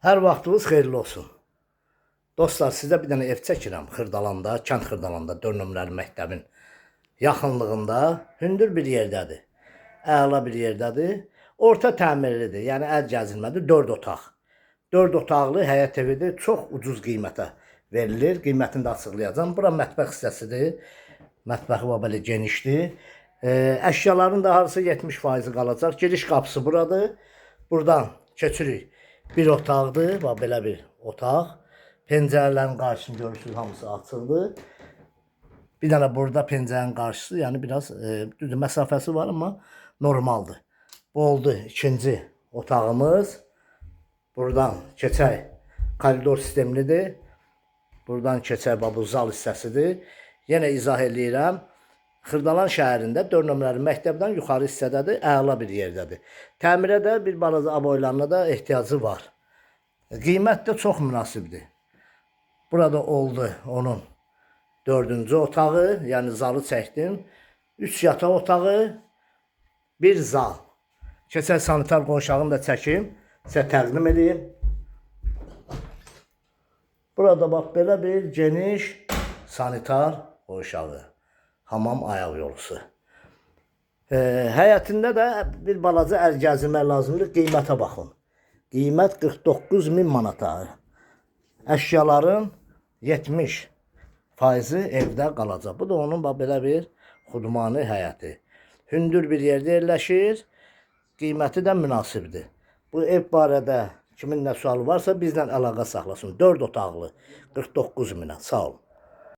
Hər vaxtınız xeyirli olsun. Dostlar, sizə bir dənə ev çəkirəm Xırdalanda, kənd Xırdalanda, 4 nömrəli məktəbin yaxınlığında, hündür bir yerdədir. Əla bir yerdədir. Orta təmirlidir, yəni əl gəzilmədir, 4 otaq. 4 otaqlı həyət evidir, çox ucuz qiymətə verilir. Qiymətini də açıqlayacağam. Bura mətbəx hissəsidir. Mətbəxi var belə genişdir. Əşyaların da harısı 70% qalacaq. Giriş qapısı buradır. Buradan keçirik. Bir otaqdır, bax belə bir otaq. Pəncərələrin qarşısını görürsünüz, hamısı açıqdır. Bir dənə burada pəncərənin qarşısı, yəni biraz düzdür, məsafəsi var, amma normaldır. Bu oldu ikinci otağımız. Buradan keçək, koridor sistemlidir. Buradan keçək, bax bu zal hissəsidir. Yenə izah eləyirəm. Xırdalan şəhərində 4 nömrəli məktəbdən yuxarı hissədədir, əla bir yerdədir. Təmirə də bir balaca aboylarına da ehtiyacı var. Qiymət də çox münasibdir. Burada oldu onun 4-cü otağı, yəni zalı çəkdim. 3 yataq otağı, bir zal. Keçək sanitar qonşağını da çəkim, sizə təqdim edeyim. Burada bax belə bir geniş sanitar qonşağı. Hamam ayaq yolusu. Həyətində də bir balaca əl gəzirmək lazımdır. Qiymətə baxın. Qiymət 49.000 manata. Əşyaların 70% evdə qalacaq. Bu da onun belə bir xudmani həyəti. Hündür bir yerdə yerləşir. Qiyməti də münasibdir. Bu ev barədə kimin nə sualı varsa bizlə əlaqə saxlasın. 4 otaqlı 49.000-ə. Sağ olun.